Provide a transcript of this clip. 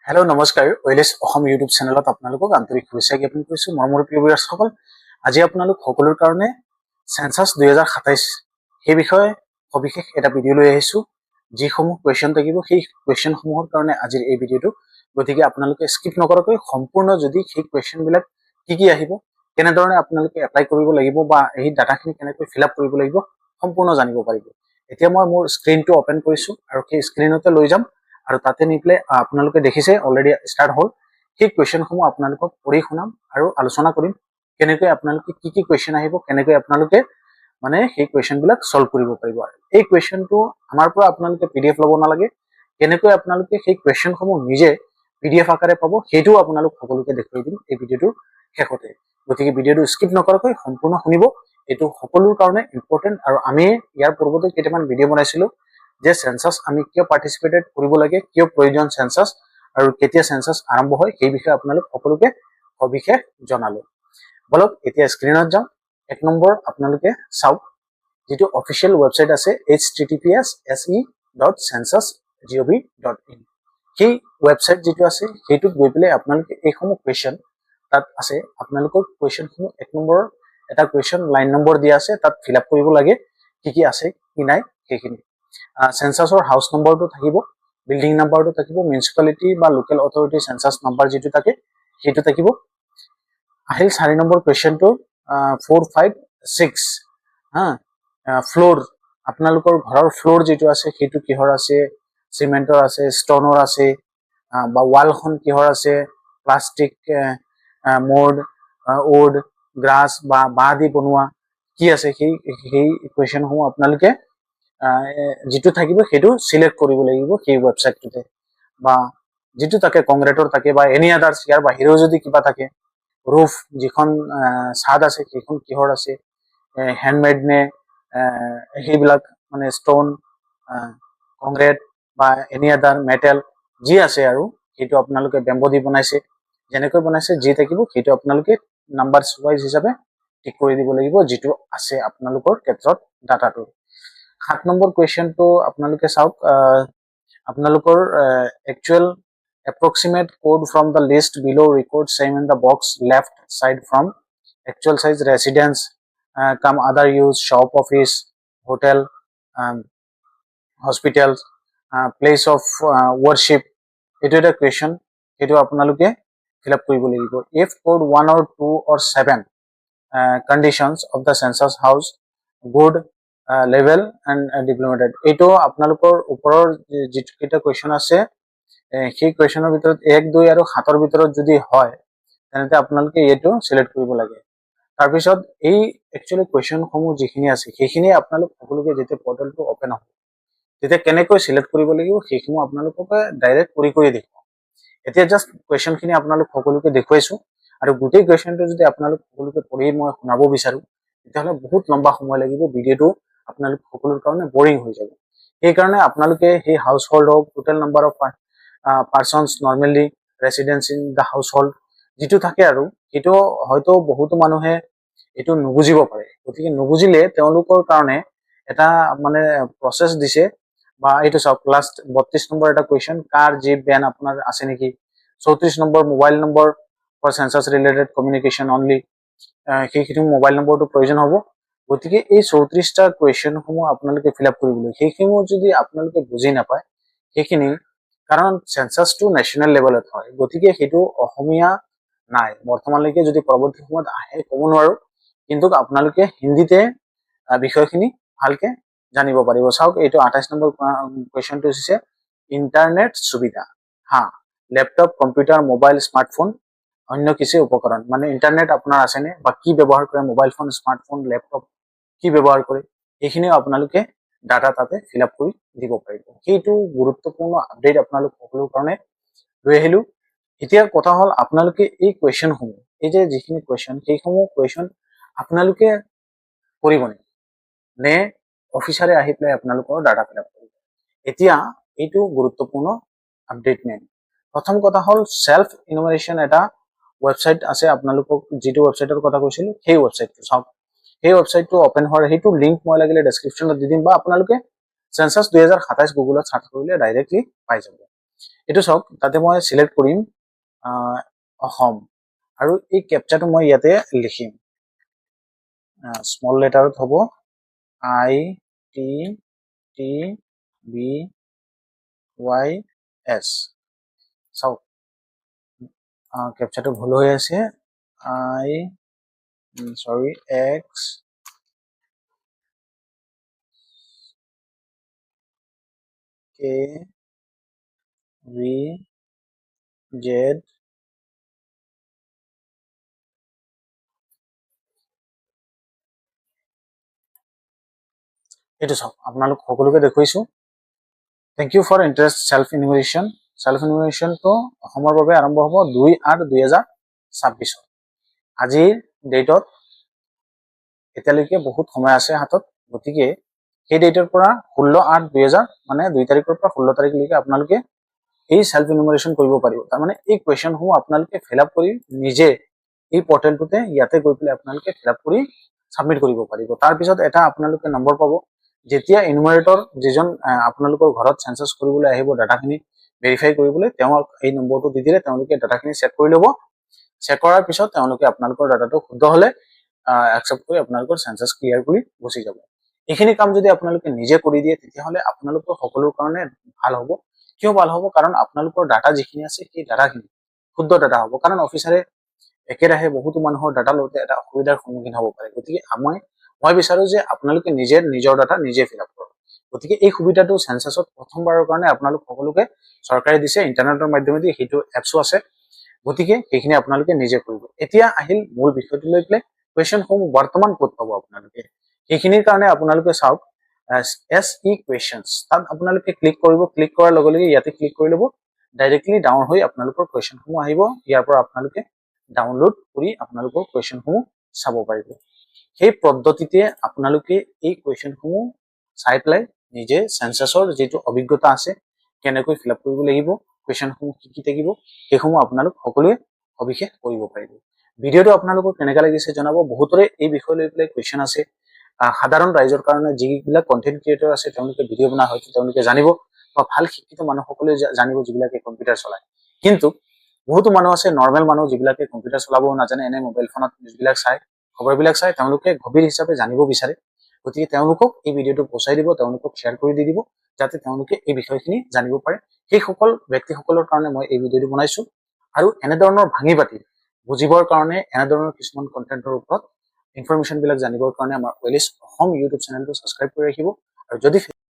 Hello' নমস্কাৰ ওয়েলেছ Assam YouTube চেনেলত আপোনালোকক আন্তৰিক শুভেচ্ছা জ্ঞাপন কৰিছোঁ মোৰ প্ৰিয় ভিউৱাৰ্ছসকল। আজি আপোনালোক সকলোৰ কাৰণে সেন্সাস 2027 সেই বিষয়ে সবিশেষ এটা ভিডিঅ' লৈ আহিছোঁ। যিসমূহ কুৱেশ্যন থাকিব সেই কুৱেশ্যনসমূহৰ কাৰণে আজিৰ এই ভিডিঅ'টো, গতিকে আপোনালোকে স্কিপ নকৰাকৈ সম্পূৰ্ণ যদি সেই কুৱেশ্যনবিলাক কি আহিব, কেনেধৰণে আপোনালোকে এপ্লাই কৰিব লাগিব বা এই ডাটাখিনি কেনেকৈ ফিল আপ কৰিব লাগিব সম্পূৰ্ণ জানিব পাৰিব। এতিয়া মই মোৰ স্ক্ৰীনটো অপেন কৰিছোঁ আৰু সেই স্ক্ৰীনতে লৈ যাম আৰু তাতে নি পেলাই আপোনালোকে দেখিছে অলৰেডি ষ্টাৰ্ট হ'ল। সেই কুৱেশ্যনসমূহ আপোনালোকক পঢ়ি শুনাম আৰু আলোচনা কৰিম কেনেকৈ আপোনালোকে কি কুৱেশ্যন আহিব, কেনেকৈ আপোনালোকে মানে সেই কুৱেশ্যনবিলাক সলভ কৰিব পাৰিব। এই কুৱেশ্যনটো আমাৰ পৰা আপোনালোকে PDF ল'ব নালাগে, কেনেকৈ আপোনালোকে সেই কুৱেশ্যনসমূহ নিজে PDF আকাৰে পাব সেইটোও আপোনালোক সকলোকে দেখুৱাই দিম এই ভিডিঅ'টোৰ শেষতে। গতিকে ভিডিঅ'টো স্কিপ নকৰাকৈ সম্পূৰ্ণ শুনিব, এইটো সকলোৰ কাৰণে ইম্পৰ্টেণ্ট। আৰু আমি ইয়াৰ পূৰ্বতে কেইটামান ভিডিঅ' বনাইছিলোঁ যে সেন্সাস আমি কিয় পাৰ্টিচিপেটেড কৰিব লাগে, কিয় প্ৰয়োজন সেন্সাস আৰু কেতিয়া সেন্সাস আৰম্ভ হয় সেই বিষয়ে আপোনালোক সকলোকে সবিশেষ জনালো। বলক এতিয়া স্ক্ৰীনত যাওঁ। এক নম্বৰ আপোনালোকে চাওক, যেটো অফিচিয়েল ৱেবসাইট আছে https://se.census.gov.in, সেই ৱেবসাইট যেটো আছে সেইটোত গৈ পেলাই আপোনালোকে এইসমূহ কুৱেশ্যন তাত আছে। আপোনালোকৰ কুৱেশ্যনসমূহ এক নম্বৰ এটা কুৱেশ্যন লাইন নম্বৰ দিয়া আছে, তাত ফিল আপ কৰিব লাগে কি আছে কি নাই সেইখিনি। সেন্সাসৰ হাউস নম্বৰটো থাকিব, বিল্ডিং নাম্বাৰটো থাকিব, মিউনিচিপালিটি বা লোকেল অথৰিটি সেন্সাস নাম্বাৰ যেটো থাকে সেইটো থাকিব। আহিল 4 নম্বৰ কুৱেশ্যনটো 4, 5, 6 ফ্লোৰ, আপোনালোকৰ ঘৰৰ ফ্লোৰ যেটো আছে সেইটো কিহৰ আছে, সিমেন্টৰ আছে, ষ্টনৰ আছে বা ওয়ালখন কিহৰ আছে, প্লাষ্টিক, মোড, উড, গ্ৰাছ বা বাঁহ দি বনোৱা কি আছে সেই কুৱেশ্যনসমূহ আপোনালোকে যেটো থাকিব সেইটো সিলেক্ট কৰিব লাগিব সেই ৱেবসাইটটোতে, বা যেটো থাকে কংক্ৰিটৰ থাকে বা এনি আদাৰ্স ইয়াৰ বাহিৰেও যদি কিবা থাকে, ৰুফ যিখন ছাদ আছে সেইখন কিহৰ আছে, হ্যান্ডমেড নে সেইবিলাক মানে ষ্টন, কংক্ৰিট বা এনি আদাৰ মেটেল যি আছে আৰু সেইটো আপোনালোকে বেম্বো দি বনাইছে, যেনেকৈ বনাইছে যি থাকিব সেইটো আপোনালোকে নাম্বাৰছ ওয়াইজ হিচাপে ঠিক কৰি দিব লাগিব যেটো আছে আপোনালোকৰ ক্ষেত্ৰত ডাটাটো। 7 নম্বৰ কুৱেশ্যনটো আপোনালোকে চাওক, আপোনালোকৰ actual approximate code from the list below record same in the box left side from actual size residence, come other use, shop, office, hotel, hospitals, place of worship, etu eta question etu apnaloke fill up koribo lagibo. If code 1 or 2 or 7 conditions of the census house good level and diplomated, eto apnalokor uporor jit kita question ase সেই কুৱেশ্যনৰ ভিতৰত 1, 2 আৰু 7ৰ ভিতৰত যদি হয় তেন্তে আপোনালোকে এইটো select কৰিব লাগে। তাৰ পিছত এই একচুয়ালি কুৱেশ্যনসমূহ যিখিনি আছে সেইখিনি আপোনালোক সকলোকে যেতিয়া পৰ্টেলটো ওপেন হ'ব তেতিয়া কেনেকৈ সিলেক্ট কৰিব লাগিব সেইসমূহ আপোনালোকক ডাইৰেক্ট কৰি দেখুৱাম। এতিয়া জাস্ট কুৱেশ্যনখিনি আপোনালোক সকলোকে দেখুৱাইছো আৰু গোটেই কুৱেশ্যনটো যদি আপোনালোক সকলোকে পঢ়ি মই শুনাব বিচাৰো তেতিয়াহ'লে বহুত লম্বা সময় লাগিব, ভিডিঅ'টো আপোনালোক সকলোৰ কাৰণে বৰিং হৈ যাব। এই কাৰণে আপোনালোকে সেই হাউস হোল্ড হওক, total number of persons normally residence in the household যেটো থাকে আৰু সেইটো হয়তো বহুতো মানুহে এটো নুবুজিব পাৰে, গতিকে নুবুজিলে তেওঁলোকৰ কাৰণে এটা মানে প্ৰসেস দিছে বা এইটো চাওক লাষ্ট 32 নম্বৰ এটা কুৱেশ্যন, কাৰ জিপ বেন আপোনাৰ আছে নেকি, 34 number mobile number for census related communication only, সেইখিনি মোবাইল নম্বৰটো প্ৰয়োজন হ'ব। গতিকে এই 34টা কুৱেশ্যনসমূহ আপোনালোকে ফিল আপ কৰিবলৈ, সেইসমূহ যদি আপোনালোকে বুজি নাপায় সেইখিনি, কাৰণ সেন্সাসটো নেশ্যনেল লেভেলত হয় গতিকে সেইটো অসমীয়া নাই বৰ্তমানলৈকে, যদি পৰৱৰ্তী সময়ত আহে ক'ব নোৱাৰো, কিন্তু আপোনালোকে হিন্দীতে বিষয়খিনি ভালকে জানিব পাৰিব। চাওক এইটো 28 নম্বৰ কুৱেশ্যনটো হৈছে ইন্টাৰনেট সুবিধা, ল্যাপটপ, কম্পিউটাৰ, মোবাইল, স্মার্টফোন, অন্য কিছু উপকরণ, মানে ইন্টারনেট আপনার আছে নে বা কি ব্যবহার করে, মোবাইল ফোন, স্মার্টফোন, ল্যাপটপ কি ব্যবহার করে এইখিনিও আপোনালোকে ডাটা তাতে ফিল আপ কৰি দিব পাৰিব। সেইটো গুৰুত্বপূৰ্ণ আপডেট আপোনালোক সকলোৰ কাৰণে লৈ আহিলো। এতিয়া কথা হ'ল আপোনালোকে এই কুৱেশ্যনসমূহ, এই যে যিখিনি কুৱেশ্যন সেইসমূহ কুৱেশ্যন আপোনালোকে কৰিব নে অফিচাৰে আহি পেলাই আপোনালোকৰ ডাটা ফিল আপ কৰিব। এতিয়া এইটো গুৰুত্বপূৰ্ণ আপডেট মেইন। প্ৰথম কথা হ'ল সেলফ ইনুমাৰেশ্যন এটা ৱেবসাইট আছে, আপোনালোকক যেটো ৱেবসাইটৰ কথা কৈছিলো সেই ৱেবসাইটটো চাওক। সেই ৱেবসাইটটো ওপেন হোৱাৰ সেইটো লিংক মই লাগিলে ডেসক্ৰিপচনত দি দিম বা আপোনালোকে সেন্সাস 2027 গুগলত সাৰ্চ কৰিলে ডাইৰেক্টলি পাই যাব। এইটো চাওক তাতে মই সিলেক্ট কৰিম অসম আৰু এই ক্যাপচাটো মই ইয়াতে লিখিম স্মল লেটাৰত হ'ব ITTBYS চাওক ক্যাপচাটো ভুল হৈ আছে X K V Z এইটো চাওক আপোনালোক সকলোকে দেখুৱাইছো thank you for interest self ইনুমেৰেশনটো অসমৰ বাবে আৰম্ভ হ'ব 2/8/2026 আজিৰ ডেটত এতিয়ালৈকে বহুত সময় আছে হাতত গতিকে সেই ডেটৰ পৰা 16/8/2000 মানে 2 তাৰিখৰ পৰা 16 তাৰিখলৈকে আপোনালোকে এই সেলফ ইনুমেৰেশন কৰিব পাৰিব তাৰ মানে এই কোৱেশ্চনসমূহ আপোনালোকে ফিল আপ কৰি নিজে এই পৰ্টেলটোতে ইয়াতে গৈ পেলাই আপোনালোকে ফিল আপ কৰি সাবমিট কৰিব পাৰিব তাৰ পিছত এটা আপোনালোকে নম্বৰ পাব যেতিয়া ইনুমাৰেটৰ যিজন আপোনালোকৰ ঘৰত সেন্সাস কৰিবলৈ আহিব ডাটাখিনি ভেৰিফাই কৰিবলৈ তেওঁক এই নম্বৰটো দি দিলে তেওঁলোকে ডাটাখিনি চেক কৰি ল'ব চেক কৰাৰ পিছত তেওঁলোকে আপোনালোকৰ ডাটাটো শুদ্ধ হলে একচেপ্ট কৰি আপোনালোকৰ সেন্সাস ক্লিয়াৰ কৰি গুচি যাব এইখিনি কাম যদি আপোনালোকে নিজে কৰি দিয়ে তেতিয়াহলে আপোনালোকৰ সকলোৰ কাৰণে ভাল হ'ব কিয় ভাল হ'ব কাৰণ আপোনালোকৰ ডাটা যিখিনি আছে সেই ডাটাখিনি শুদ্ধ ডাটা হ'ব কাৰণ অফিচাৰে একেৰাহে বহুতো মানুহৰ ডাটা লওঁতে এটা অসুবিধাৰ সন্মুখীন হ'ব পাৰে গতিকে মই বিচাৰো যে আপোনালোকে নিজৰ ডাটা নিজে ফিল আপ কৰক গতিকে এই সুবিধাটো সেন্সাসত প্ৰথমবাৰৰ কাৰণে আপোনালোক সকলোকে চৰকাৰে দিছে ইন্টাৰনেটৰ মাধ্যমেদি সেইটো এপছো আছে গতিকে এইখিনি আপোনালোকে নিজে কৰিব এতিয়া আহিল মূল বিষয়টো লৈ পেলাই কোৱেশ্চনসমূহ বৰ্তমান ক'ত পাব আপোনালোকে এইখিনিৰ কাৰণে আপোনালোকে চাওক SE questions তাত আপোনালোকে ক্লিক কৰিব ক্লিক কৰাৰ লগে লগে ইয়াতে ক্লিক কৰি ল'ব ডাইৰেক্টলি ডাউন হৈ আপোনালোকৰ কোৱেশ্চনসমূহ আহিব ইয়াৰ পৰা আপোনালোকে ডাউনলোড কৰি আপোনালোকৰ কোৱেশ্চনসমূহ চাব পাৰিব সেই পদ্ধতিতে আপোনালোকে এই কোৱেশ্চনসমূহ চাই পেলাই নিজে সেন্সাসৰ যেটো অভিজ্ঞতা আছে কেনেকৈ ফিল আপ কৰিব লাগিব কোৱেশ্চনসমূহ কি থাকিব সেইসমূহ আপোনালোক সকলোৱে অভিষেক কৰিব পাৰিব ভিডিওটো আপোনালোকৰ কেনেকা লাগিছে জনাব বহুতৰে এই বিষয় লৈ পেলাই কোৱেশ্চন আছে সাধাৰণ ৰাইজৰ কাৰণে যিবিলাক কন্টেন্ট ক্ৰিয়েটৰ আছে তেওঁলোকে ভিডিও বনা হয়তো তেওঁলোকে জানিব বা ভাল শিক্ষিত মানুহ সকলে জানিব যিবিলাকে কম্পিউটাৰ চলায় কিন্তু বহুতো মানুহ আছে নৰমেল মানুহ যিবিলাকে কম্পিউটাৰ চলাব নাজানে এনে মোবাইল ফোনত নিউজবিলাক চাই খবৰবিলাক চাই তেওঁলোকে গভীৰ হিচাপে জানিব বিচাৰে গতিকে তেওঁলোকক এই ভিডিওটো পচাই দিব তেওঁলোকক শেয়াৰ কৰি দি দিব যাতে তেওঁলোকে এই বিষয়খিনি জানিব পাৰে সেই সকল ব্যক্তিসকলৰ কাৰণে মই এই ভিডিওটো বনাইছো আৰু এনে ধৰণৰ ভাঙি পাতি বুজিবৰ কাৰণে এনে ধৰণৰ কিছুমান কন্টেন্টৰ ওপৰত ইনফৰমেশন বিলাক জানিবৰ কাৰণে আমাৰ ওয়েলিছ অসম ইউটিউব চেনেলটো সাবস্ক্ৰাইব কৰি ৰাখিব আৰু যদি